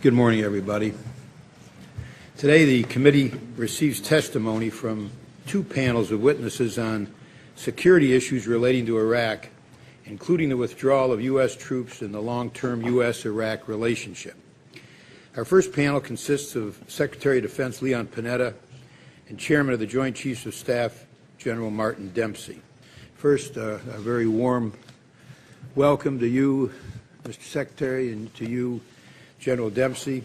Good morning, everybody. Today, the committee receives testimony from two panels of witnesses on security issues relating to Iraq, including the withdrawal of U.S. troops and the long-term U.S.-Iraq relationship. Our first panel consists of Secretary of Defense Leon Panetta and Chairman of the Joint Chiefs of Staff, General Martin Dempsey. First, a very warm welcome to you, Mr. Secretary, and to you, General Dempsey.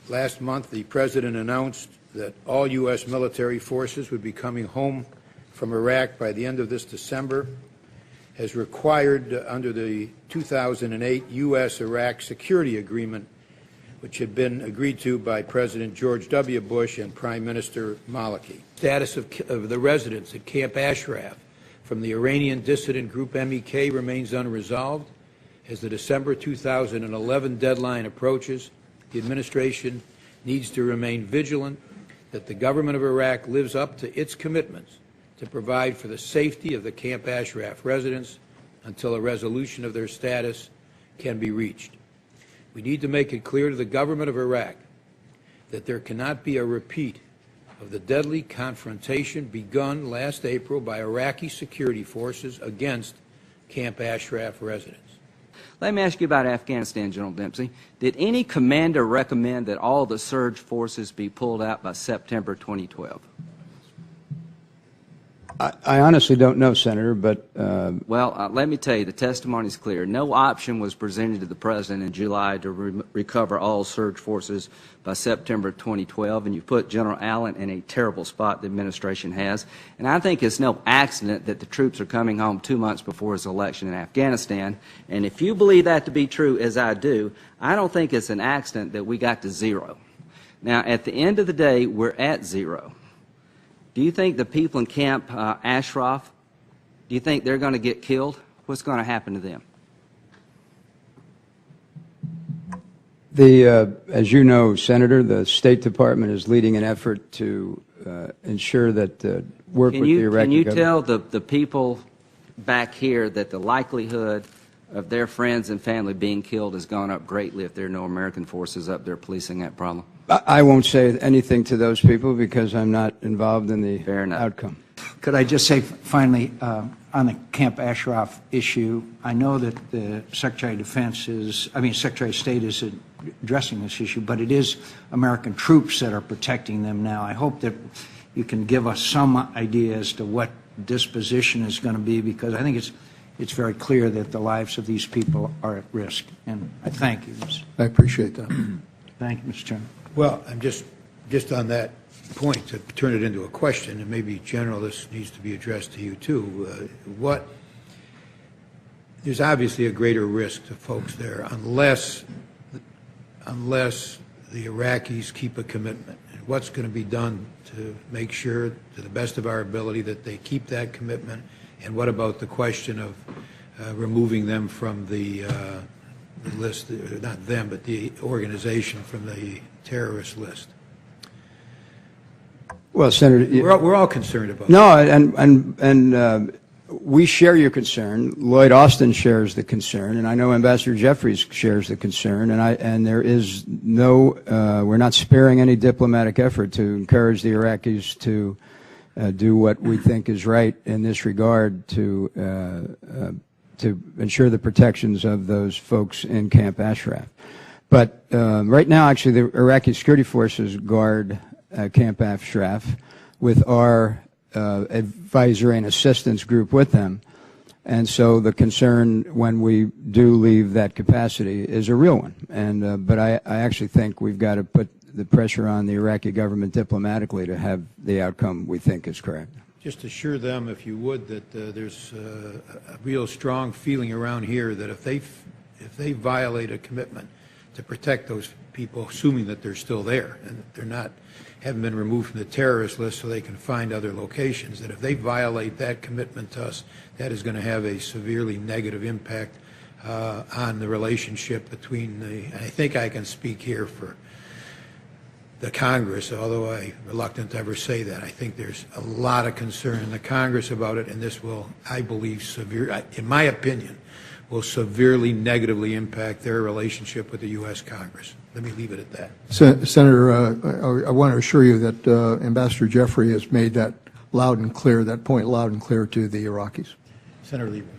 Last month, the President announced that all U.S. military forces would be coming home from Iraq by the end of this December, as required under the 2008 U.S.-Iraq Security Agreement, which had been agreed to by President George W. Bush and Prime Minister Maliki. Status of the residents at Camp Ashraf from the Iranian dissident group MEK remains unresolved. As the December 2011 deadline approaches, the administration needs to remain vigilant that the government of Iraq lives up to its commitments to provide for the safety of the Camp Ashraf residents until a resolution of their status can be reached. We need to make it clear to the government of Iraq that there cannot be a repeat of the deadly confrontation begun last April by Iraqi security forces against Camp Ashraf residents. Let me ask you about Afghanistan, General Dempsey. Did any commander recommend that all the surge forces be pulled out by September 2012? I honestly don't know, Senator, but... Well, let me tell you, the testimony is clear. No option was presented to the President in July to recover all surge forces by September 2012, and you put General Allen in a terrible spot the administration has. And I think it's no accident that the troops are coming home 2 months before his election in Afghanistan. And if you believe that to be true, as I do, I don't think it's an accident that we got to zero. Now, at the end of the day, we're at zero. Do you think the people in Camp Ashraf, do you think they're going to get killed? What's going to happen to them? As you know, Senator, the State Department is leading an effort to ensure that work with the Iraqi government. Can you tell the people back here that the likelihood of their friends and family being killed has gone up greatly if there are no American forces up there policing that problem? I won't say anything to those people because I'm not involved in the outcome. Could I just say finally, on the Camp Ashraf issue, I know that the Secretary of Secretary of State is addressing this issue, but it is American troops that are protecting them now. I hope that you can give us some idea as to what disposition is going to be, because I think it's very clear that the lives of these people are at risk. And I thank you. I appreciate that. Thank you, Mr. Chairman. Well, I'm just on that point to turn it into a question, and maybe, General, this needs to be addressed to you too. There's obviously a greater risk to folks there unless the Iraqis keep a commitment. And what's going to be done to make sure, to the best of our ability, that they keep that commitment? And what about the question of removing them from the list, not them, but the organization from the terrorist list? Well, Senator, we're all concerned about that. And we share your concern. Lloyd Austin shares the concern, and I know Ambassador Jeffries shares the concern. And there is no, we're not sparing any diplomatic effort to encourage the Iraqis to do what we think is right in this regard to ensure the protections of those folks in Camp Ashraf. But right now, actually, the Iraqi security forces guard Camp Ashraf with our advisory and assistance group with them. And so the concern when we do leave that capacity is a real one. And but I actually think we've got to put the pressure on the Iraqi government diplomatically to have the outcome we think is correct. Just assure them, if you would, that there's a real strong feeling around here that if they violate a commitment to protect those people, assuming that they're still there and that they're haven't been removed from the terrorist list so they can find other locations, that if they violate that commitment to us, that is going to have a severely negative impact on the relationship between I think I can speak here for the Congress, although I'm reluctant to ever say that. I think there's a lot of concern in the Congress about it, and this will, I believe, in my opinion, will severely negatively impact their relationship with the U.S. Congress. Let me leave it at that. Senator, I want to assure you that Ambassador Jeffrey has made that loud and clear, that point loud and clear to the Iraqis. Senator Lieberman.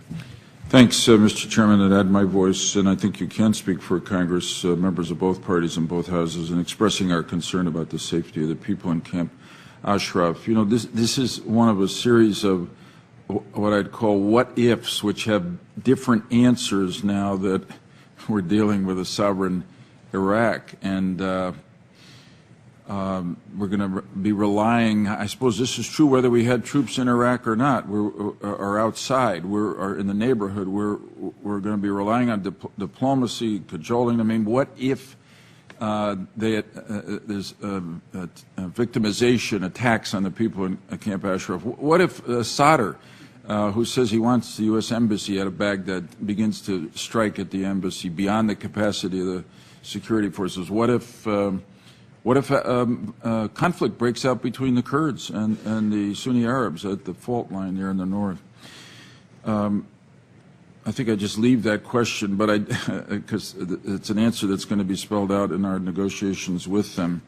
Thanks, Mr. Chairman. I'd add my voice, and I think you can speak for Congress, members of both parties in both houses, in expressing our concern about the safety of the people in Camp Ashraf. You know, this is one of a series of what I'd call what-ifs, which have different answers now that we're dealing with a sovereign Iraq. And we're going to be relying, I suppose this is true whether we had troops in Iraq or not, or outside, or in the neighborhood. We're going to be relying on diplomacy, cajoling. I mean, what if there's victimization, attacks on the people in Camp Ashraf? What if Sadr, who says he wants the U.S. Embassy out of Baghdad, begins to strike at the embassy beyond the capacity of the security forces? What if conflict breaks out between the Kurds and the Sunni Arabs at the fault line there in the north? I think I just leave that question, but because it's an answer that's going to be spelled out in our negotiations with them.